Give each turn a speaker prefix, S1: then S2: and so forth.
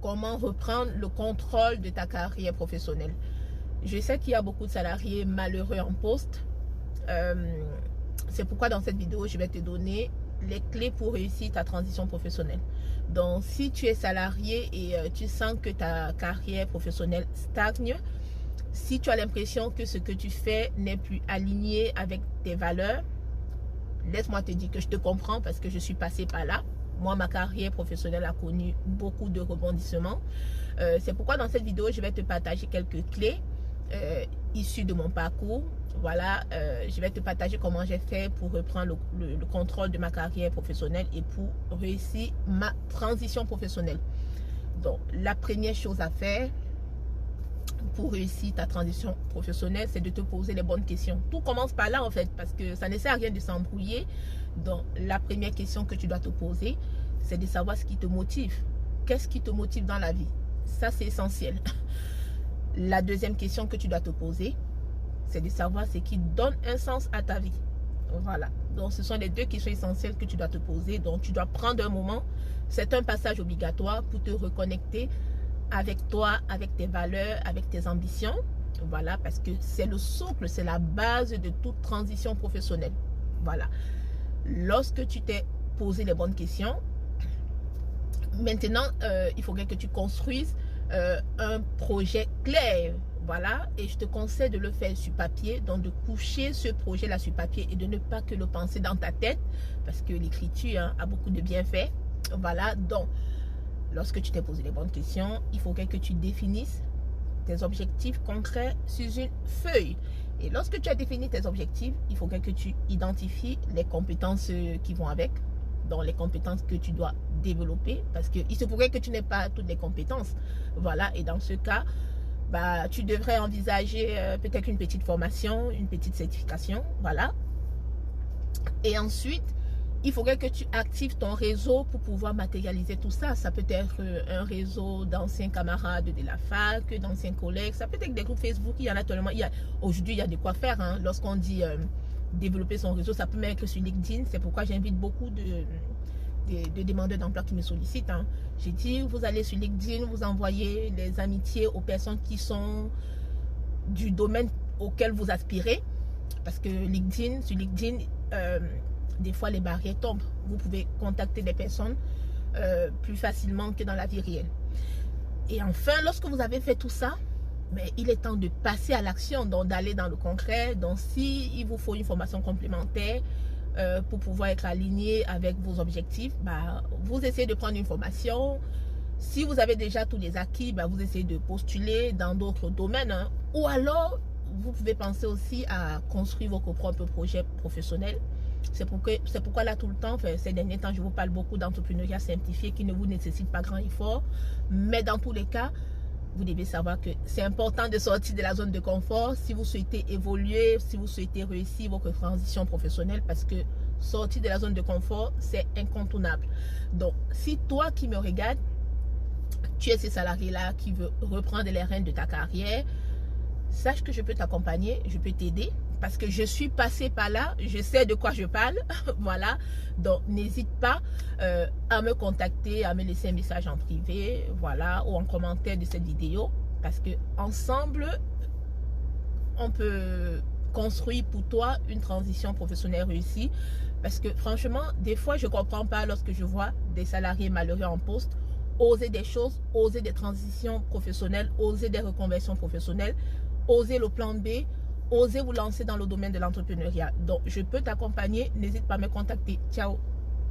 S1: comment reprendre le contrôle de ta carrière professionnelle. Je sais qu'il y a beaucoup de salariés malheureux en poste. C'est pourquoi dans cette vidéo, je vais te donner les clés pour réussir ta transition professionnelle. Donc, si tu es salarié et tu sens que ta carrière professionnelle stagne, si tu as l'impression que ce que tu fais n'est plus aligné avec tes valeurs, laisse-moi te dire que je te comprends parce que je suis passée par là. Moi, ma carrière professionnelle a connu beaucoup de rebondissements. C'est pourquoi dans cette vidéo, je vais te partager quelques clés issues de mon parcours. Voilà, je vais te partager comment j'ai fait pour reprendre le contrôle de ma carrière professionnelle et pour réussir ma transition professionnelle. Donc, la première chose à faire pour réussir ta transition professionnelle, c'est de te poser les bonnes questions. Tout commence par là en fait, parce que ça ne sert à rien de s'embrouiller. Donc, la première question que tu dois te poser, c'est de savoir ce qui te motive. Qu'est-ce qui te motive dans la vie? Ça, c'est essentiel. La deuxième question que tu dois te poser, c'est de savoir ce qui donne un sens à ta vie. Voilà. Donc, ce sont les deux questions essentielles que tu dois te poser. Donc, tu dois prendre un moment. C'est un passage obligatoire pour te reconnecter avec toi, avec tes valeurs, avec tes ambitions. Voilà, parce que c'est le socle, c'est la base de toute transition professionnelle. Voilà. Lorsque tu t'es posé les bonnes questions, maintenant, il faudrait que tu construises un projet clair. Voilà, et je te conseille de le faire sur papier, donc de coucher ce projet-là sur papier et de ne pas que le penser dans ta tête, parce que l'écriture a beaucoup de bienfaits. Voilà, donc, lorsque tu t'es posé les bonnes questions, il faudrait que tu définisses tes objectifs concrets sur une feuille. Et lorsque tu as défini tes objectifs, il faudrait que tu identifies les compétences qui vont avec, donc les compétences que tu dois développer, parce qu'il se pourrait que tu n'aies pas toutes les compétences. Voilà, et dans ce cas, bah, tu devrais envisager peut-être une petite formation, une petite certification, voilà. Et ensuite, il faudrait que tu actives ton réseau pour pouvoir matérialiser tout ça. Ça peut être un réseau d'anciens camarades de la fac, d'anciens collègues, ça peut être des groupes Facebook, il y en a tellement. Aujourd'hui, il y a de quoi faire. Hein. Lorsqu'on dit développer son réseau, ça peut même être sur LinkedIn. C'est pourquoi j'invite beaucoup de demandeurs d'emploi qui me sollicitent. Hein. J'ai dit, vous allez sur LinkedIn, vous envoyez les amitiés aux personnes qui sont du domaine auquel vous aspirez. Parce que sur LinkedIn, des fois les barrières tombent. Vous pouvez contacter des personnes plus facilement que dans la vie réelle. Et enfin, lorsque vous avez fait tout ça, mais il est temps de passer à l'action, donc d'aller dans le concret. Donc si il vous faut une formation complémentaire, pour pouvoir être aligné avec vos objectifs, bah, vous essayez de prendre une formation. Si vous avez déjà tous les acquis, bah, vous essayez de postuler dans d'autres domaines. Hein. Ou alors, vous pouvez penser aussi à construire vos propres projets professionnels. C'est pourquoi là, tout le temps, enfin, ces derniers temps, je vous parle beaucoup d'entrepreneuriat simplifié qui ne vous nécessite pas grand effort. Mais dans tous les cas, vous devez savoir que c'est important de sortir de la zone de confort si vous souhaitez évoluer, si vous souhaitez réussir votre transition professionnelle, parce que sortir de la zone de confort, c'est incontournable. Donc, si toi qui me regardes, tu es ce salarié-là qui veut reprendre les rênes de ta carrière, sache que je peux t'accompagner, je peux t'aider, parce que je suis passée par là, je sais de quoi je parle. Voilà, donc n'hésite pas à me contacter, à me laisser un message en privé, voilà, ou en commentaire de cette vidéo, parce que ensemble on peut construire pour toi une transition professionnelle réussie. Parce que franchement, des fois je comprends pas lorsque je vois des salariés malheureux en poste oser des choses, oser des transitions professionnelles, oser des reconversions professionnelles, oser le plan B, oser vous lancer dans le domaine de l'entrepreneuriat. Donc, je peux t'accompagner. N'hésite pas à me contacter. Ciao.